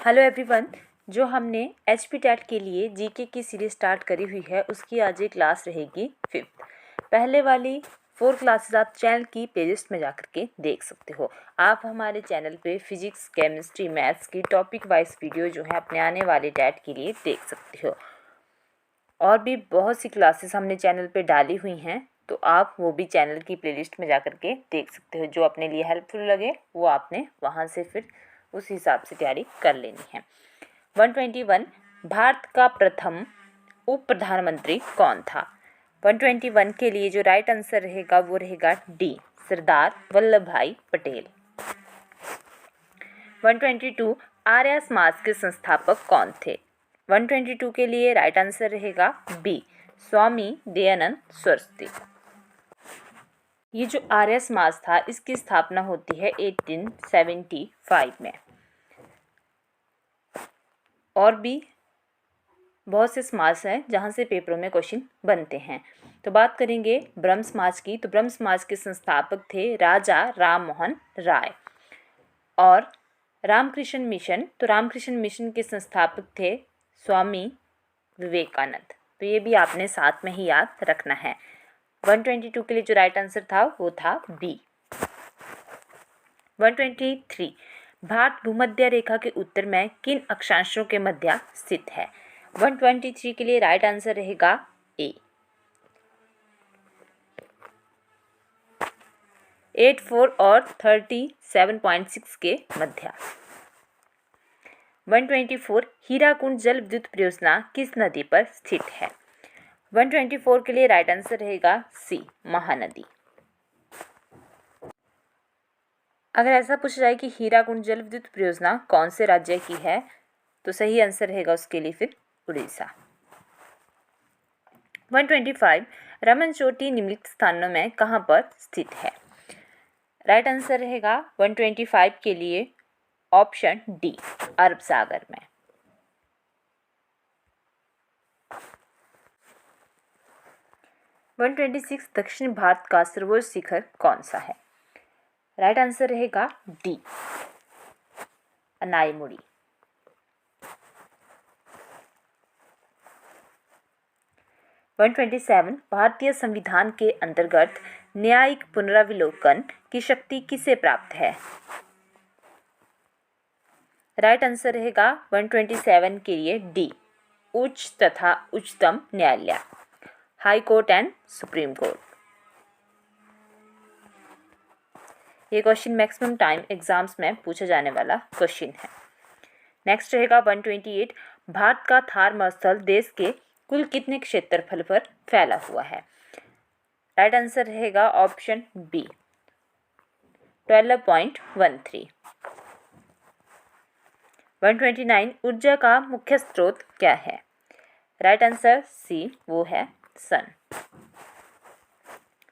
Hello everyone. जो हमने H P TET के लिए जीके की सीरीज स्टार्ट करी हुई है उसकी आज ये क्लास रहेगी 5th। पहले वाली 4 क्लासेस आप चैनल की प्लेलिस्ट में जाकर के देख सकते हो। आप हमारे चैनल पे फिजिक्स, केमिस्ट्री, मैथ्स की टॉपिक वाइज वीडियो जो है अपने आने वाले टेट के लिए देख सकते हो। और भी बहुत सी क्लासेस हमने चैनल पे डाली हुई हैं, तो आप वो भी चैनल की प्लेलिस्ट में जाकर के देख सकते हो। जो अपने लिए हेल्पफुल लगे वो आपने वहाँ से फिर उस हिसाब से तैयारी कर लेनी है। 121 भारत का प्रथम उप प्रधानमंत्री कौन था? 121 के लिए जो राइट आंसर रहेगा वो रहेगा डी, सरदार वल्लभ भाई पटेल। 122 आर्य समाज के संस्थापक कौन थे? 122 के लिए राइट आंसर रहेगा बी, स्वामी दयानंद सरस्वती। ये जो आर्य समाज था इसकी स्थापना होती है 1875 में। और भी बहुत से समाज हैं जहाँ से पेपरों में क्वेश्चन बनते हैं। तो बात करेंगे ब्रह्म समाज की। तो ब्रह्म समाज के संस्थापक थे राजा राम मोहन राय। और रामकृष्ण मिशन, तो रामकृष्ण मिशन के संस्थापक थे स्वामी विवेकानंद। तो ये भी आपने साथ में ही याद रखना है। 122 के लिए जो राइट आंसर था वो था बी। 123 भारत भूमध्य रेखा के उत्तर में किन अक्षांशों के मध्य स्थित है? 123 के लिए राइट आंसर रहेगा ए, 84 और 37.6 के मध्य। 124 हीराकुंड जल विद्युत परियोजना किस नदी पर स्थित है? 124 के लिए राइट आंसर रहेगा सी, महानदी। अगर ऐसा पूछा जाए कि हीराकुंड जल विद्युत परियोजना कौन से राज्य की है, तो सही आंसर रहेगा उसके लिए फिर उड़ीसा। 125 रमन चोटी निम्नलिखित स्थानों में कहाँ पर स्थित है? राइट आंसर रहेगा 125 के लिए ऑप्शन डी, अरब सागर में। 126 दक्षिण भारत का सर्वोच्च शिखर कौन सा है? राइट आंसर रहेगा डी, अनाईमुड़ी। 127 भारतीय संविधान के अंतर्गत न्यायिक पुनरावलोकन की शक्ति किसे प्राप्त है? राइट आंसर रहेगा 127 के लिए डी, उच्च तथा उच्चतम न्यायालय, high court and supreme court. ये क्वेश्चन मैक्सिमम टाइम एग्जाम्स में पूछा जाने वाला क्वेश्चन है। नेक्स्ट रहेगा 128 भारत का थार महोत्सव देश के कुल कितने क्षेत्रफल पर फैला हुआ है? राइट आंसर रहेगा ऑप्शन बी, 12.13। 129 ऊर्जा का मुख्य स्रोत क्या है? राइट आंसर सी, वो है सन।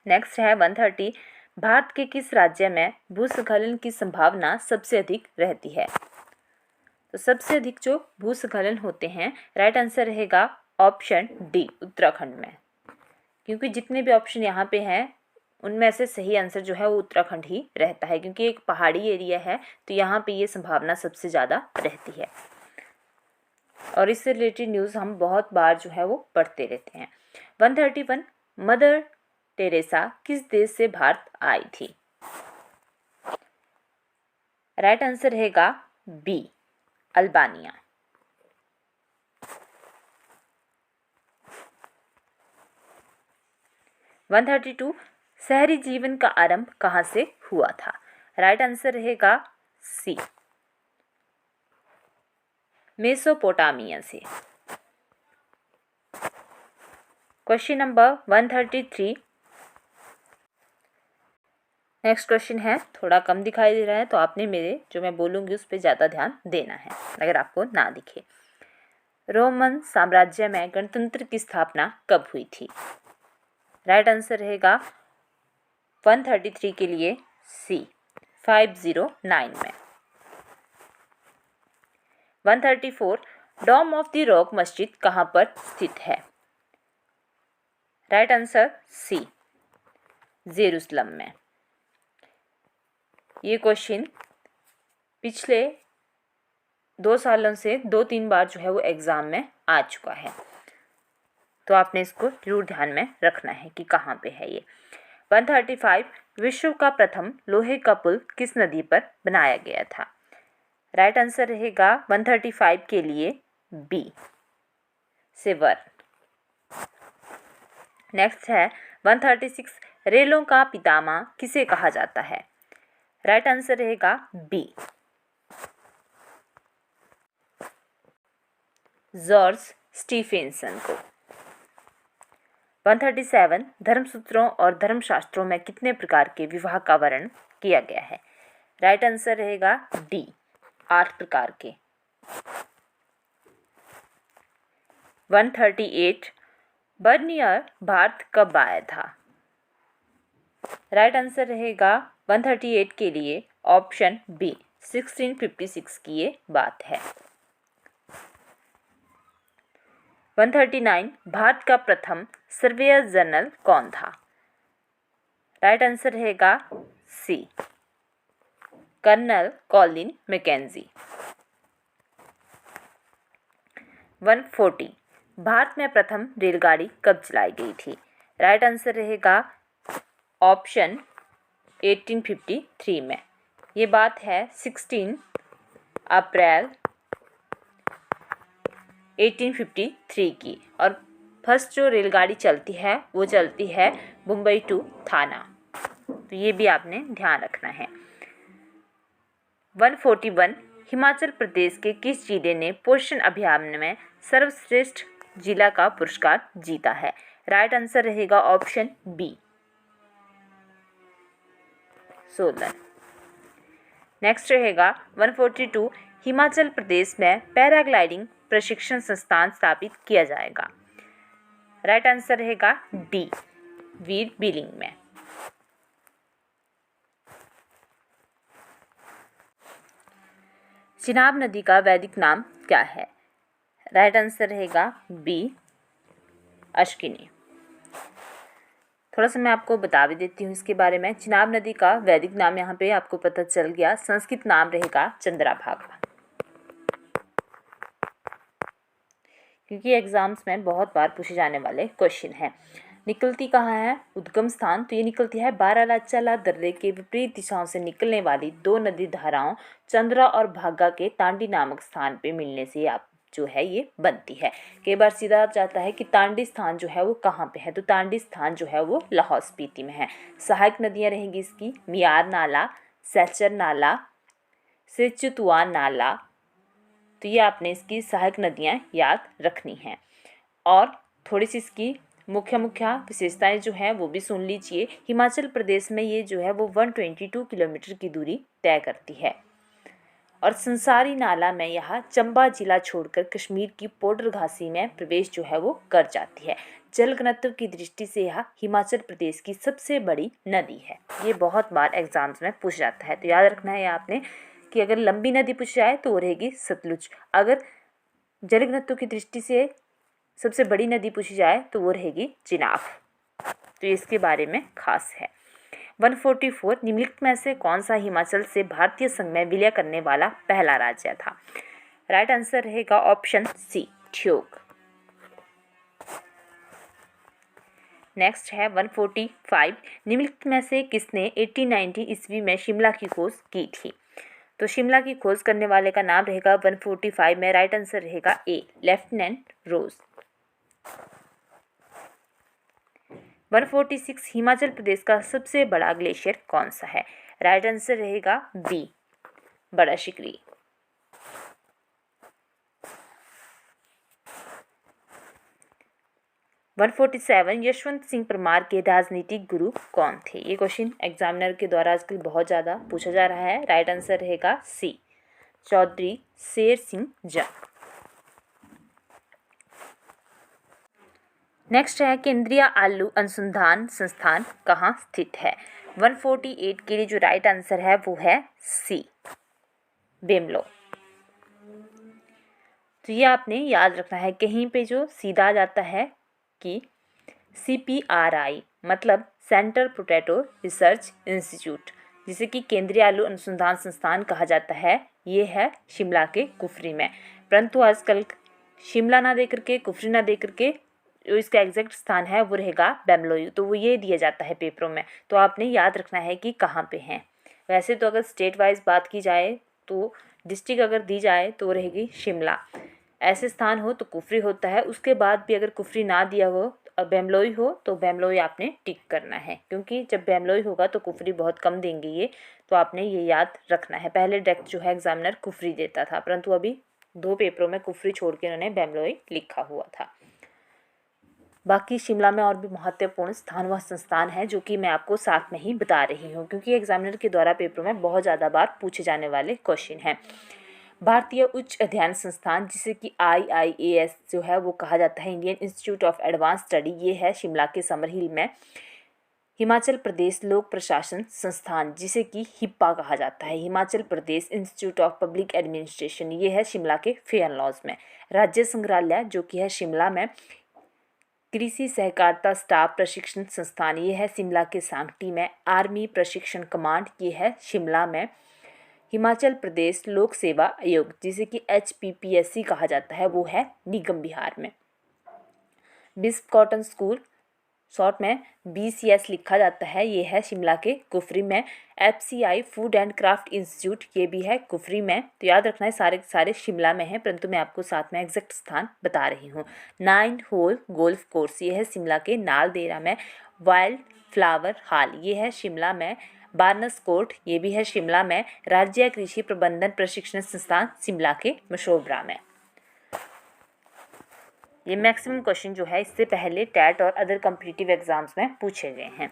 नेक्स्ट है 130 भारत के किस राज्य में भूस्खलन की संभावना सबसे अधिक रहती है? तो सबसे अधिक जो भूस्खलन होते हैं, राइट आंसर रहेगा ऑप्शन डी, उत्तराखंड में। क्योंकि जितने भी ऑप्शन यहाँ पे हैं उनमें से सही आंसर जो है वो उत्तराखंड ही रहता है, क्योंकि एक पहाड़ी एरिया है तो यहाँ पे ये संभावना सबसे ज़्यादा रहती है। और इससे रिलेटेड न्यूज़ हम बहुत बार जो है वो पढ़ते रहते हैं। 131 मदर टेरेसा किस देश से भारत आई थी? राइट आंसर रहेगा बी, अल्बानिया। 132 शहरी जीवन का आरंभ कहाँ से हुआ था? राइट आंसर रहेगा सी, मेसोपोटामिया से। Question number 133। नेक्स्ट क्वेश्चन है, थोड़ा कम दिखाई दे रहा है तो आपने मेरे जो मैं बोलूँगी उस पर ज़्यादा ध्यान देना है अगर आपको ना दिखे। रोमन साम्राज्य में गणतंत्र की स्थापना कब हुई थी? राइट आंसर रहेगा 133 के लिए सी, 509 में। 134 डोम ऑफ द रॉक मस्जिद कहाँ पर स्थित है? राइट आंसर सी, जेरूसलम में। ये क्वेश्चन पिछले 2 सालों से 2-3 बार जो है वो एग्ज़ाम में आ चुका है। तो आपने इसको जरूर ध्यान में रखना है कि कहाँ पे है ये। 135 विश्व का प्रथम लोहे का पुल किस नदी पर बनाया गया था? राइट आंसर रहेगा 135 के लिए बी, सेवर। नेक्स्ट है 136 रेलों का पितामह किसे कहा जाता है? राइट आंसर रहेगा बी, जॉर्ज स्टीफेंसन को। 137 धर्मसूत्रों और धर्मशास्त्रों में कितने प्रकार के विवाह का वर्णन किया गया है? राइट आंसर रहेगा डी, 8 प्रकार के। 138 बर्नियर भारत कब आया था? राइट आंसर रहेगा 138 के लिए ऑप्शन बी, 1656 की ये बात है। 139 भारत का प्रथम सर्वेयर जनरल कौन था? राइट आंसर रहेगा सी, कर्नल कॉलिन मैकेंजी। 140 भारत में प्रथम रेलगाड़ी कब चलाई गई थी? राइट आंसर रहेगा ऑप्शन 1853 में। ये बात है 16 अप्रैल 1853 की। और फर्स्ट जो रेलगाड़ी चलती है वो चलती है मुंबई टू थाना, तो ये भी आपने ध्यान रखना है। 141 हिमाचल प्रदेश के किस जिले ने पोषण अभियान में सर्वश्रेष्ठ जिला का पुरस्कार जीता है? राइट आंसर रहेगा ऑप्शन बी, सोलन। नेक्स्ट रहेगा 142 हिमाचल प्रदेश में पैराग्लाइडिंग प्रशिक्षण संस्थान स्थापित किया जाएगा। राइट आंसर रहेगा डी, वीर बिलिंग में। चिनाब नदी का वैदिक नाम क्या है? राइट आंसर रहेगा बी, अश्किनी। थोड़ा सा मैं आपको बता भी देती हूँ इसके बारे में। चिनाब नदी का वैदिक नाम यहाँ पे आपको पता चल गया, संस्कृत नाम रहेगा चंद्रभागा। क्योंकि एग्जाम्स में बहुत बार पूछे जाने वाले क्वेश्चन है। निकलती कहाँ है उद्गम स्थान? तो ये निकलती है बारालाचाला दर्रे के विपरीत दिशाओं से निकलने वाली 2 नदी धाराओं चंद्रा और भागा के तांडी नामक स्थान पे मिलने से आप जो है ये बनती है। कई बार सीधा जाता है कि तांडी स्थान जो है वो कहाँ पे है, तो तांडी स्थान जो है वो लाहौल स्पीति में है। सहायक नदियाँ रहेंगी इसकी मियार नाला, सैचर नाला, सेचुतुआ नाला। तो ये आपने इसकी सहायक नदियाँ याद रखनी हैं। और थोड़ी सी इसकी मुख्य विशेषताएं जो हैं वो भी सुन लीजिए। हिमाचल प्रदेश में ये जो है वो 122 किलोमीटर की दूरी तय करती है। और संसारी नाला में यह चंबा जिला छोड़कर कश्मीर की पोडर घासी में प्रवेश जो है वो कर जाती है। जल घनत्व की दृष्टि से यह हिमाचल प्रदेश की सबसे बड़ी नदी है। ये बहुत बार एग्जाम्स में पूछ जाता है, तो याद रखना है आपने कि अगर लंबी नदी पूछ जाए तो वो रहेगी सतलुज। अगर जल घनत्व की दृष्टि से सबसे बड़ी नदी पूछी जाए तो वो रहेगी चिनाब। तो इसके बारे में खास है। 144 निम्नलिखित में से कौन सा हिमाचल से भारतीय संघ में विलय करने वाला पहला राज्य था? राइट आंसर रहेगा ऑप्शन सी, ठियोग। नेक्स्ट है 145 निम्नलिखित में से किसने 1890 ईस्वी में शिमला की खोज की थी? तो शिमला की खोज करने वाले का नाम रहेगा 145 में। राइट आंसर रहेगा ए, लेफ्टिनेंट रोज। 146 हिमाचल प्रदेश का सबसे बड़ा ग्लेशियर कौन सा है? राइट आंसर रहेगा बी, बड़ा शिकरी। 147 यशवंत सिंह परमार के राजनीतिक गुरु कौन थे? ये क्वेश्चन एग्जामिनर के द्वारा आजकल बहुत ज़्यादा पूछा जा रहा है। राइट आंसर रहेगा सी, चौधरी शेर सिंह जंग। नेक्स्ट है केंद्रीय आलू अनुसंधान संस्थान कहाँ स्थित है? 148 के लिए जो राइट आंसर है वो है सी, बेमलो। तो ये आपने याद रखना है, कहीं पे जो सीधा आ जाता है कि CPRI मतलब सेंटर पोटैटो रिसर्च इंस्टीट्यूट, जिसे कि केंद्रीय आलू अनुसंधान संस्थान कहा जाता है, ये है शिमला के कुफरी में। परंतु आजकल शिमला ना दे करके, कुफरी ना दे करके जो इसका एग्जैक्ट स्थान है वो रहेगा बेमलोई, तो वो ये दिया जाता है पेपरों में, तो आपने याद रखना है कि कहाँ पे हैं। वैसे तो अगर स्टेट वाइज बात की जाए तो डिस्ट्रिक्ट अगर दी जाए तो रहेगी शिमला, ऐसे स्थान हो तो कुफरी होता है। उसके बाद भी अगर कुफरी ना दिया हो, बेमलोई हो, तो बेमलोई आपने टिक करना है, क्योंकि जब बेमलोई होगा तो कुफरी बहुत कम देंगे ये, तो आपने ये याद रखना है। पहले डायरेक्ट जो है एग्जामिनर कुफरी देता था, परंतु अभी 2 पेपरों में कुफरी छोड़ के उन्होंने बेमलोई लिखा हुआ था। बाकी शिमला में और भी महत्वपूर्ण स्थान व संस्थान हैं जो कि मैं आपको साथ में ही बता रही हूँ, क्योंकि एग्जामिनर के द्वारा पेपरों में बहुत ज़्यादा बार पूछे जाने वाले क्वेश्चन हैं। भारतीय उच्च अध्ययन संस्थान, जिसे कि IIAS जो है वो कहा जाता है, Indian institute of advance study, ये है शिमला के समर हिल में। हिमाचल प्रदेश लोक प्रशासन संस्थान, जिसे कि हिप्पा कहा जाता है, Himachal Pradesh institute of public administration, ये है शिमला के फेयर लॉज में। राज्य संग्रहालय जो कि है शिमला में। कृषि सहकारिता स्टाफ प्रशिक्षण संस्थान, ये है शिमला के सांगटी में। आर्मी प्रशिक्षण कमांड, ये है शिमला में। हिमाचल प्रदेश लोक सेवा आयोग, जिसे कि HPPSC कहा जाता है, वो है निगम बिहार में। बिस्प कॉटन स्कूल, शॉर्ट में BCS लिखा जाता है, ये है शिमला के कुफरी में। FCI food and craft institute, ये भी है कुफरी में। तो याद रखना है सारे सारे शिमला में हैं, परंतु मैं आपको साथ में एग्जैक्ट स्थान बता रही हूँ। 9 होल गोल्फ कोर्स, ये है शिमला के नालदेहरा में। वाइल्ड फ्लावर हॉल, ये है शिमला में। बार्नस कोर्ट, ये भी है शिमला में। राज्य कृषि प्रबंधन प्रशिक्षण संस्थान शिमला के मशोबरा में। ये मैक्सिमम क्वेश्चन जो है इससे पहले टैट और अदर कॉम्पिटिटिव एग्जाम्स में पूछे गए हैं।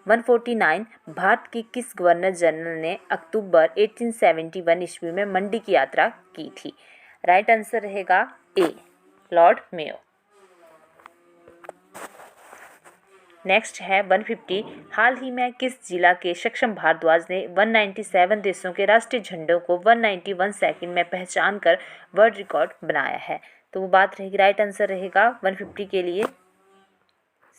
149, भारत के किस गवर्नर जनरल ने अक्टूबर 1871 ईस्वी में मंडी की यात्रा की थी? राइट आंसर रहेगा A, लॉर्ड मेयो। नेक्स्ट है 150, हाल ही में किस जिला के सक्षम भारद्वाज ने 197 देशों के राष्ट्रीय झंडों को 191 सेकंड में पहचान कर वर्ल्ड रिकॉर्ड बनाया है? तो वो बात रहेगी, राइट आंसर रहेगा 150 के लिए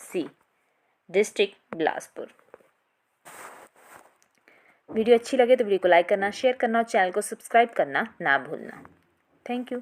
C, डिस्ट्रिक्ट बिलासपुर। वीडियो अच्छी लगे तो वीडियो को लाइक करना, शेयर करना और चैनल को सब्सक्राइब करना ना भूलना। Thank you.